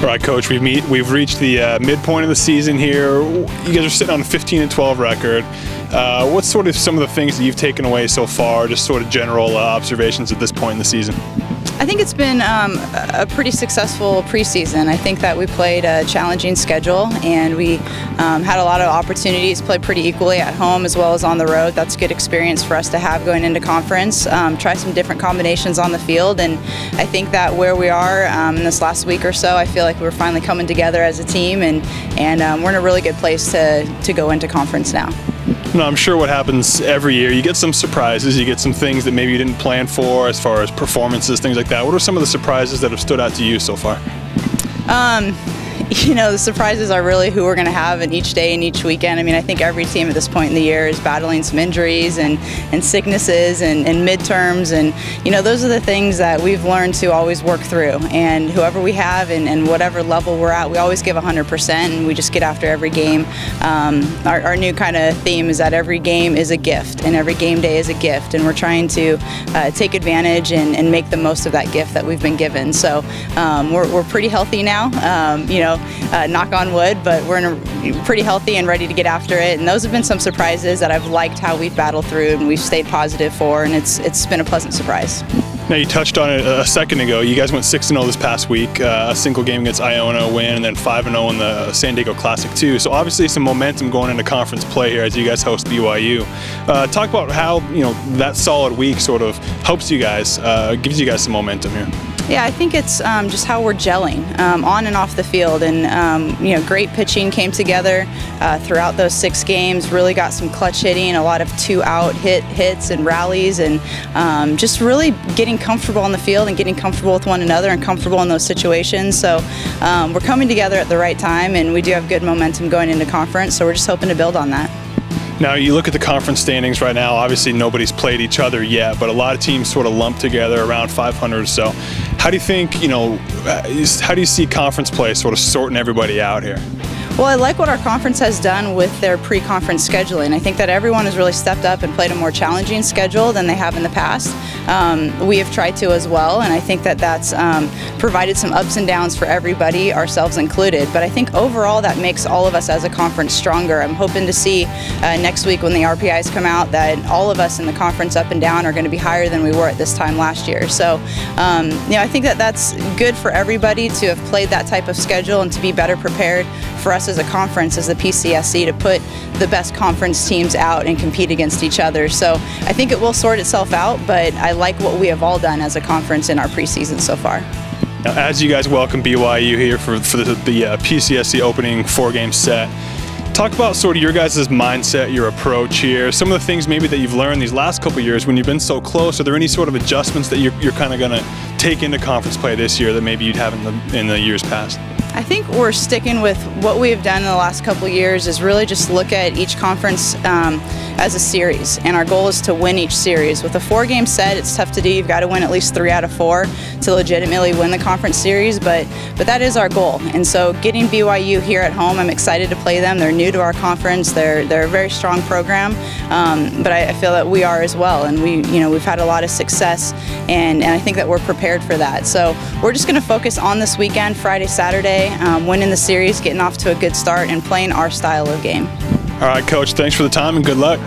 All right, Coach, we've reached the midpoint of the season here. You guys are sitting on a 15-12 record. What's sort of some of the things that you've taken away so far, just sort of general observations at this point in the season? I think it's been a pretty successful preseason. I think that we played a challenging schedule, and we had a lot of opportunities, played pretty equally at home as well as on the road. That's good experience for us to have going into conference. Try some different combinations on the field, and I think that where we are in this last week or so, I feel like we're finally coming together as a team, and we're in a really good place to go into conference now. No, I'm sure what happens every year, you get some surprises, you get some things that maybe you didn't plan for as far as performances, things like that. What are some of the surprises that have stood out to you so far? You know, the surprises are really who we're going to have in each day and each weekend. I mean, I think every team at this point in the year is battling some injuries and sicknesses and midterms, and you know, those are the things that we've learned to always work through. And whoever we have and whatever level we're at, we always give 100%, and we just get after every game. Our new kind of theme is that every game is a gift, and every game day is a gift, and we're trying to take advantage and make the most of that gift that we've been given. So we're pretty healthy now. You know, knock on wood, but we're pretty healthy and ready to get after it. And those have been some surprises that I've liked how we've battled through and we've stayed positive for, and it's been a pleasant surprise. Now, you touched on it a second ago. You guys went 6-0 this past week, a single game against Iona win, and then 5-0 in the San Diego Classic too. So obviously some momentum going into conference play here as you guys host BYU. Talk about how, you know, that solid week sort of helps you guys, gives you guys some momentum here. Yeah, I think it's just how we're gelling on and off the field, and you know, great pitching came together throughout those 6 games. Really got some clutch hitting, a lot of 2-out hits and rallies, and just really getting comfortable on the field and getting comfortable with one another and comfortable in those situations. So we're coming together at the right time, and we do have good momentum going into conference. So we're just hoping to build on that. Now, you look at the conference standings right now, obviously nobody's played each other yet, but a lot of teams sort of lump together around 500 or so. How do you think, you know, how do you see conference play sort of sorting everybody out here? Well, I like what our conference has done with their pre-conference scheduling. I think that everyone has really stepped up and played a more challenging schedule than they have in the past. We have tried to as well, and I think that that's provided some ups and downs for everybody, ourselves included. But I think overall that makes all of us as a conference stronger. I'm hoping to see next week when the RPIs come out that all of us in the conference up and down are going to be higher than we were at this time last year. So, you know, I think that that's good for everybody to have played that type of schedule and to be better prepared for us as a conference, as the PCSC, to put the best conference teams out and compete against each other. So I think it will sort itself out, but I like what we have all done as a conference in our preseason so far. Now, as you guys welcome BYU here for the PCSC opening 4-game set, talk about sort of your guys' mindset, your approach here, some of the things maybe that you've learned these last couple of years when you've been so close. Are there any sort of adjustments that you're kind of going to take into conference play this year that maybe you'd have in the years past? I think we're sticking with what we've done in the last couple of years, is really just look at each conference as a series, and our goal is to win each series. With a 4-game set, it's tough to do. You've got to win at least 3 out of 4 to legitimately win the conference series, but that is our goal. And so getting BYU here at home, I'm excited to play them. They're new to our conference. They're a very strong program, but I feel that we are as well, and we've had a lot of success, and I think that we're prepared for that. So we're just going to focus on this weekend, Friday, Saturday, winning the series, getting off to a good start, and playing our style of game. All right, Coach, thanks for the time and good luck.